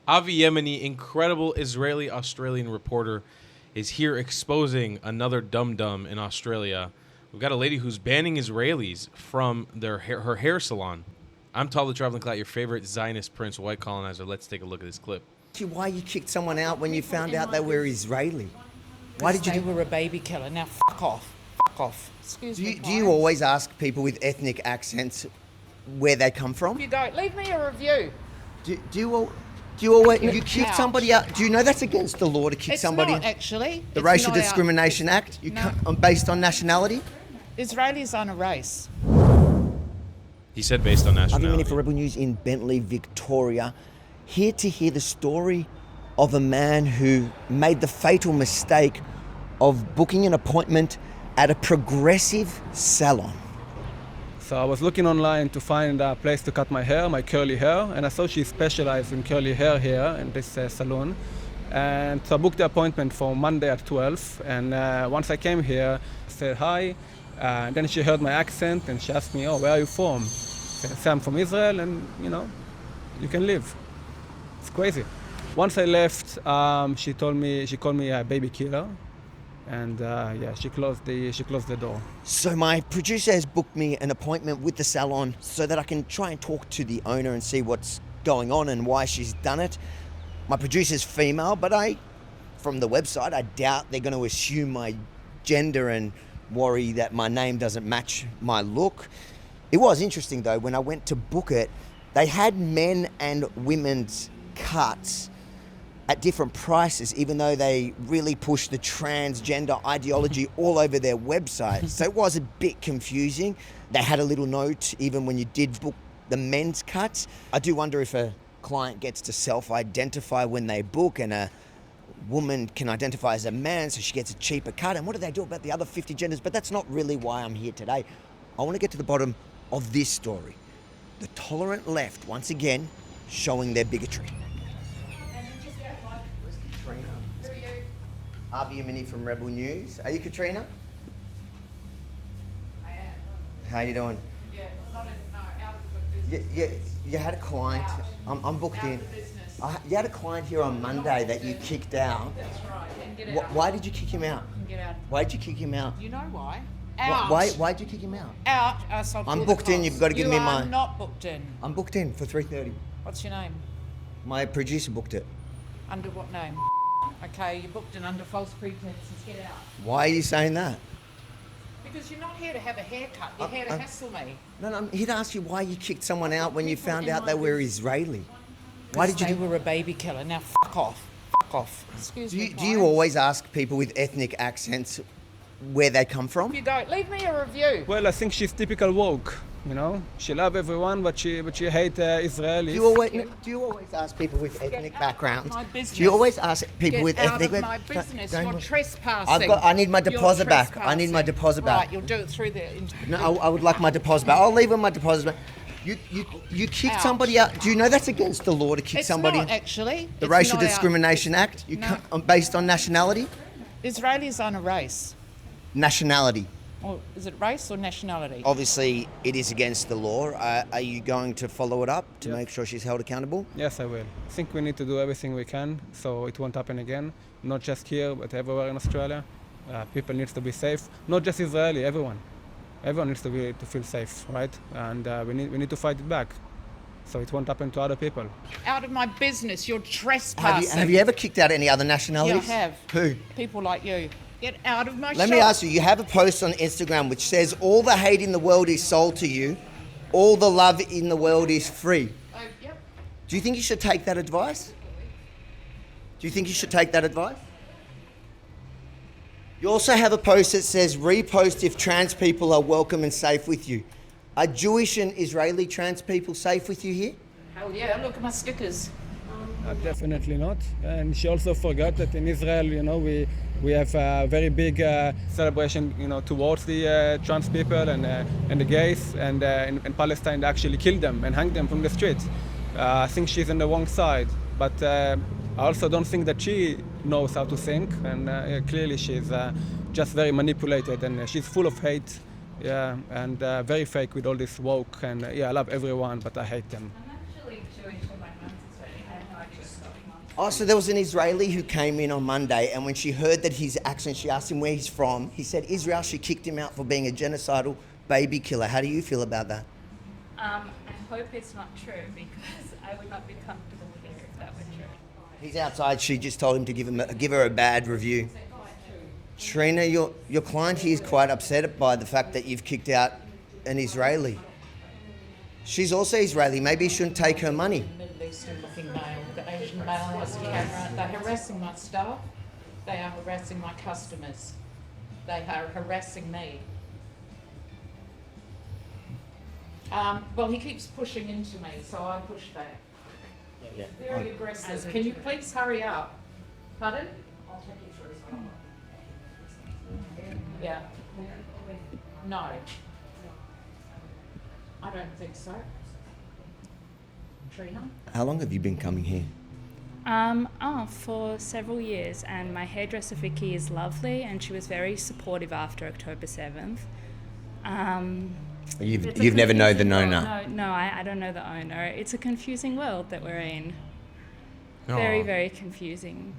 Avi Yemeni, incredible Israeli-Australian reporter, is here exposing another dum-dum in Australia. We've got a lady who's banning Israelis from her hair salon. I'm Tal the Traveling Clout, your favorite Zionist prince, white colonizer. Let's take a look at this clip. Why you kicked someone out when you found out they were Israeli? Why did you They were a baby killer. Now fuck off. Fuck off. Excuse me. Do you always ask people with ethnic accents where they come from? You don't. Leave me a review. Do you always you kick somebody out? Do you know that's against the law to kick somebody? It's not actually. The Racial Discrimination Act. Based on nationality. Israelis aren't a race. He said based on nationality. I'm for Rebel News in Bentley, Victoria, here to hear the story of a man who made the fatal mistake of booking an appointment at a progressive salon. So I was looking online to find a place to cut my hair, my curly hair, and I saw she specialized in curly hair here in this salon. And so I booked the appointment for Monday at 12. And once I came here, I said hi. Then she heard my accent and she asked me, "Oh, where are you from?" I said, "I'm from Israel, and you can live." It's crazy. Once I left, she called me a baby killer. And she closed the door. So my producer has booked me an appointment with the salon so that I can try and talk to the owner and see what's going on and why she's done it. My producer's female, but from the website, I doubt they're going to assume my gender and worry that my name doesn't match my look. It was interesting though, when I went to book it, they had men and women's cuts at different prices, even though they really pushed the transgender ideology all over their website. So it was a bit confusing. They had a little note even when you did book the men's cuts. I do wonder if a client gets to self-identify when they book and a woman can identify as a man, so she gets a cheaper cut. And what do they do about the other 50 genders? But that's not really why I'm here today. I want to get to the bottom of this story. The tolerant left, once again, showing their bigotry. Avi Yemeni from Rebel News. Are you Katrina? I am. How you doing? Yeah, out of the business. You had a client. I'm booked in. You had a client here on Monday that you kicked out. That's right. And get out. Why did you kick him out? Get out. Why did you kick him out? You know why? Out. Why'd you kick him out? Out. I'm booked in. You've got to give me my. You are not booked in. I'm booked in for 3:30. What's your name? My producer booked it. Under what name? Okay, you booked in under false pretenses. Get out. Why are you saying that? Because you're not here to have a haircut. You're here to hassle me. No, I'm here to ask you why you kicked someone out when you found out they were Israeli. Why did you They were a baby killer. Now fuck off. Fuck off. Excuse me. Do you always ask people with ethnic accents where they come from? You don't. Leave me a review. Well, I think she's typical woke. She loves everyone, but she hates Israelis. Do you always ask people with ethnic backgrounds? My business. Do you always ask people with ethnic Get out of my business. Don't- You're trespassing. I need my deposit You're back. I need my trespassing. deposit back. Right, you'll do it through the... No, I would like my deposit back. I'll leave with my deposit back. You kicked somebody out. Do you know that's against the law to kick somebody? It's not, actually. The It's Racial not Discrimination Act? Based on nationality? Israelis aren't a race. Nationality. Or is it race or nationality? Obviously, it is against the law. Are you going to follow it up to make sure she's held accountable? Yes, I will. I think we need to do everything we can so it won't happen again. Not just here, but everywhere in Australia. People need to be safe. Not just Israeli, everyone. Everyone needs to feel safe, right? And we need to fight it back so it won't happen to other people. Out of my business. You're trespassing. Have you ever kicked out any other nationalities? Yeah, I have. Who? People like you. Get out of my shop. Let me ask you, you have a post on Instagram which says, all the hate in the world is sold to you, all the love in the world is free. Oh, yep. Do you think you should take that advice? Do you think you should take that advice? You also have a post that says, repost if trans people are welcome and safe with you. Are Jewish and Israeli trans people safe with you here? Hell yeah, look at my stickers. Definitely not. And she also forgot that in Israel, we have a very big celebration, towards the trans people and the gays. And in Palestine, they actually killed them and hanged them from the street. I think she's on the wrong side. But I also don't think that she knows how to think. And clearly she's just very manipulated. And she's full of hate. Yeah, and very fake with all this woke. And I love everyone, but I hate them. I'm actually Jewish, but my mom's Israeli. I have no idea. Oh, so there was an Israeli who came in on Monday, and when she heard that his accent, she asked him where he's from. He said Israel. She kicked him out for being a genocidal baby killer. How do you feel about that? I hope it's not true because I would not be comfortable here if that were true. He's outside. She just told him to give her a bad review. Trina, your client here is quite upset by the fact that you've kicked out an Israeli. She's also Israeli. Maybe you shouldn't take her money. Middle Eastern looking male. The Asian male has a camera. They're harassing my staff. They are harassing my customers. They are harassing me. Well, he keeps pushing into me, so I push back. Yeah. Very aggressive. Can you please hurry up? Pardon? I'll take you through. Yeah. No. I don't think so. Trina? How long have you been coming here? For several years, and my hairdresser Vicky is lovely, and she was very supportive after October 7th. You've never known the owner? No, I don't know the owner. It's a confusing world that we're in. Aw. Very, very confusing.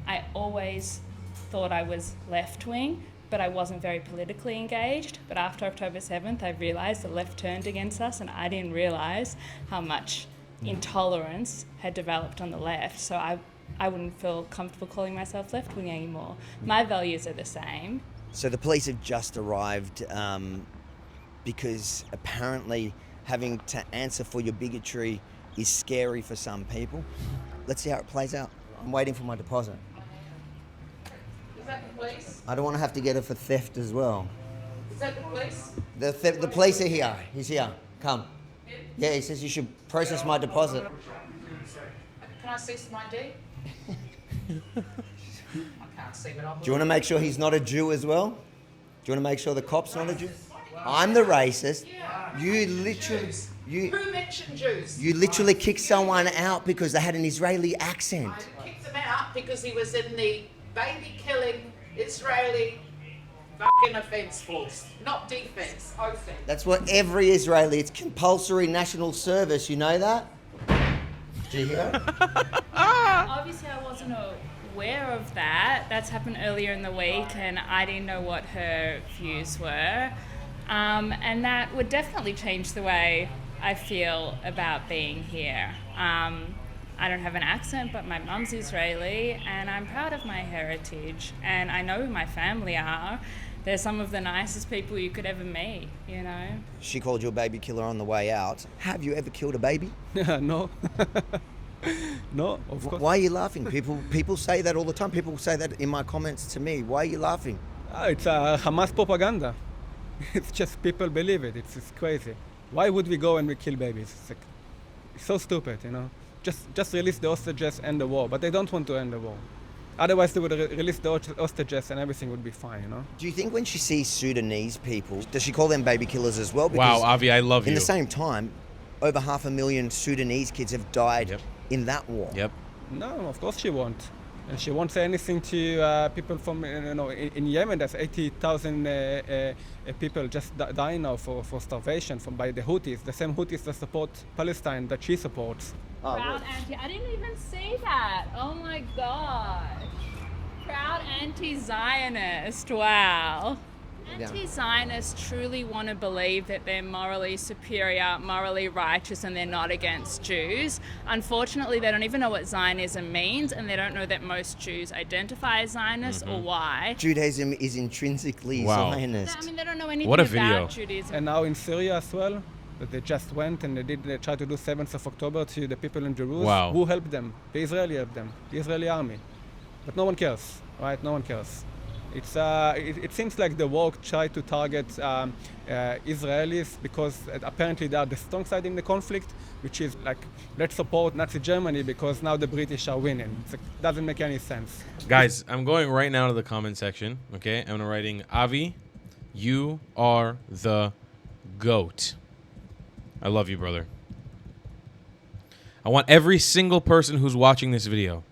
I always thought I was left-wing, but I wasn't very politically engaged. But after October 7th, I realised the left turned against us, and I didn't realise how much intolerance had developed on the left. So I wouldn't feel comfortable calling myself left-wing anymore. My values are the same. So the police have just arrived because apparently having to answer for your bigotry is scary for some people. Let's see how it plays out. I'm waiting for my deposit. Is that the police? I don't want to have to get it for theft as well. Is that the police? The police are here. He's here. Come. Yeah, he says you should process my deposit. Can I see some ID? I can't see, but I'll... Do you want to make sure he's not a Jew as well? Do you want to make sure the cop's not a Jew? I'm the racist. You literally... Who mentioned Jews? You literally kicked someone out because they had an Israeli accent. I kicked him out because he was in the baby-killing Israeli fucking offence force. Not defence, offence. That's what every Israeli... It's compulsory national service, you know that? Do you hear? Obviously, I wasn't aware of that. That's happened earlier in the week, and I didn't know what her views were. And that would definitely change the way I feel about being here. I don't have an accent, but my mum's Israeli, and I'm proud of my heritage, and I know who my family are. They're some of the nicest people you could ever meet, you know? She called you a baby killer on the way out. Have you ever killed a baby? No. No, of course. Why are you laughing? People say that all the time. People say that in my comments to me. Why are you laughing? It's Hamas propaganda. It's just people believe it. It's crazy. Why would we go and we kill babies? It's so stupid, you know. Just release the hostages and the war, but they don't want to end the war. Otherwise, they would release the hostages and everything would be fine, you know. Do you think when she sees Sudanese people, does she call them baby killers as well? Wow, Avi, I love you. In the same time, over 500,000 Sudanese kids have died in that war. Yep. No, of course she won't. And she won't say anything to people from, in Yemen, there's 80,000 people just dying now for starvation by the Houthis, the same Houthis that support Palestine that she supports. Proud anti... I didn't even see that. Oh my God. Proud anti-Zionist. Wow. Anti-Zionists truly want to believe that they're morally superior, morally righteous, and they're not against Jews. Unfortunately, they don't even know what Zionism means, and they don't know that most Jews identify as Zionists or why. Judaism is intrinsically Zionist. I mean, they don't know anything What a about video. Judaism. And now in Syria as well, that they just went and they tried to do 7th of October to the people in Jerusalem. Wow. Who helped them? The Israeli helped them, the Israeli army. But no one cares, right? No one cares. It seems like the war tried to target Israelis because apparently they are the strong side in the conflict, which is like, let's support Nazi Germany because now the British are winning. It doesn't make any sense. Guys, I'm going right now to the comment section, okay? I'm writing, Avi, you are the GOAT. I love you, brother. I want every single person who's watching this video,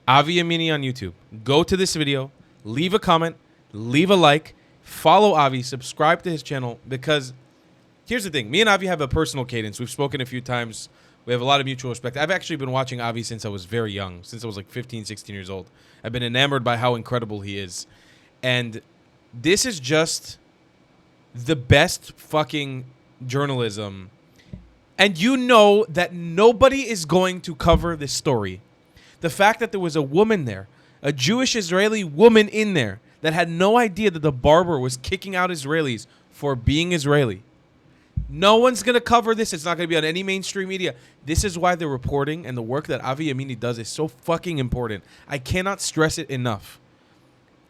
Avi Amini on YouTube, go to this video, leave a comment, leave a like, follow Avi, subscribe to his channel, because here's the thing. Me and Avi have a personal cadence. We've spoken a few times We have a lot of mutual respect. I've actually been watching Avi since I was very young, since I was like 15, 16 years old. I've been enamored by how incredible he is. And this is just the best fucking journalism. And you know that nobody is going to cover this story. The fact that there was a woman there, a Jewish Israeli woman in there, that had no idea that the barber was kicking out Israelis for being Israeli. No one's going to cover this. It's not going to be on any mainstream media. This is why the reporting and the work that Avi Yamini does is so fucking important. I cannot stress it enough.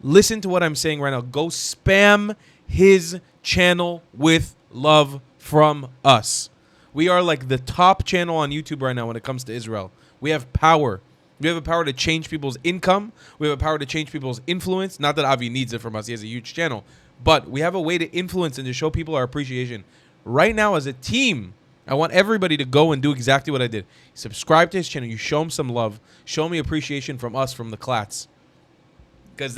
Listen to what I'm saying right now. Go spam his channel with love from us. We are like the top channel on YouTube right now when it comes to Israel. We have power. We have a power to change people's income. We have a power to change people's influence. Not that Avi needs it from us. He has a huge channel. But we have a way to influence and to show people our appreciation. Right now, as a team, I want everybody to go and do exactly what I did. Subscribe to his channel. You show him some love. Show me appreciation from us, from the Klats. Because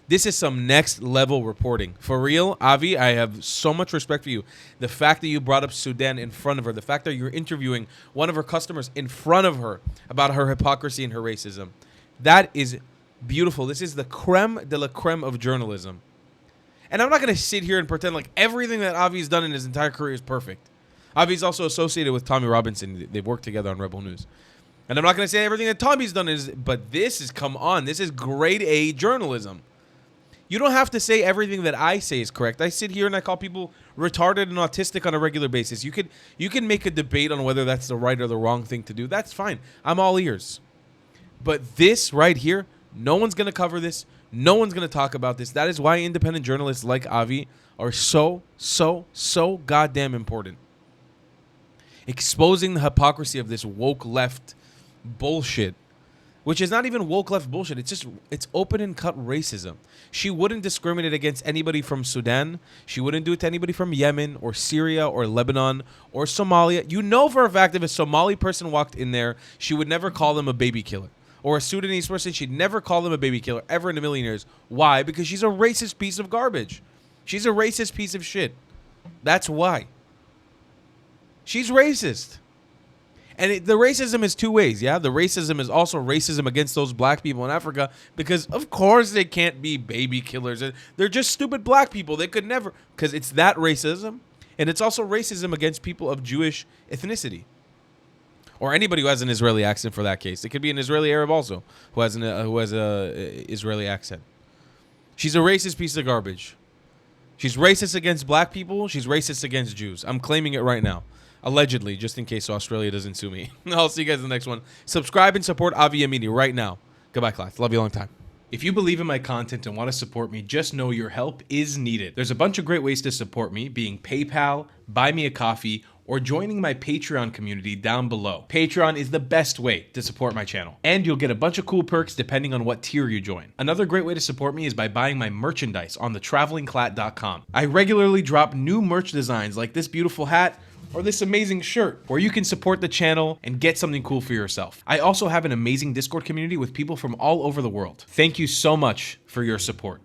this is some next level reporting. For real, Avi, I have so much respect for you. The fact that you brought up Sudan in front of her. The fact that you're interviewing one of her customers in front of her about her hypocrisy and her racism. That is beautiful. This is the creme de la creme of journalism. And I'm not going to sit here and pretend like everything that Avi's done in his entire career is perfect. Avi's also associated with Tommy Robinson. They've worked together on Rebel News. And I'm not going to say everything that Tommy's done is, but this is, come on, this is grade A journalism. You don't have to say everything that I say is correct. I sit here and I call people retarded and autistic on a regular basis. You can make a debate on whether that's the right or the wrong thing to do. That's fine. I'm all ears. But this right here, no one's going to cover this. No one's going to talk about this. That is why independent journalists like Avi are so goddamn important. Exposing the hypocrisy of this woke left bullshit, which is not even woke left bullshit. It's open and cut racism. She wouldn't discriminate against anybody from Sudan. She wouldn't do it to anybody from Yemen or Syria or Lebanon or Somalia. You know for a fact if a Somali person walked in there, she would never call them a baby killer. Or a Sudanese person, she'd never call them a baby killer ever in a million years. Why? Because she's a racist piece of garbage. She's a racist piece of shit. That's why. She's racist. And the racism is two ways, yeah? The racism is also racism against those black people in Africa because, of course, they can't be baby killers. They're just stupid black people. They could never, because it's that racism. And it's also racism against people of Jewish ethnicity. Or anybody who has an Israeli accent for that case. It could be an Israeli Arab also who has a Israeli accent. She's a racist piece of garbage. She's racist against black people. She's racist against Jews. I'm claiming it right now. Allegedly, just in case Australia doesn't sue me. I'll see you guys in the next one. Subscribe and support Avi Yamini right now. Goodbye, class. Love you a long time. If you believe in my content and want to support me, just know your help is needed. There's a bunch of great ways to support me, being PayPal, Buy Me a Coffee, or joining my Patreon community down below. Patreon is the best way to support my channel, and you'll get a bunch of cool perks depending on what tier you join. Another great way to support me is by buying my merchandise on thetravelingclat.com. I regularly drop new merch designs like this beautiful hat or this amazing shirt, where you can support the channel and get something cool for yourself. I also have an amazing Discord community with people from all over the world. Thank you so much for your support.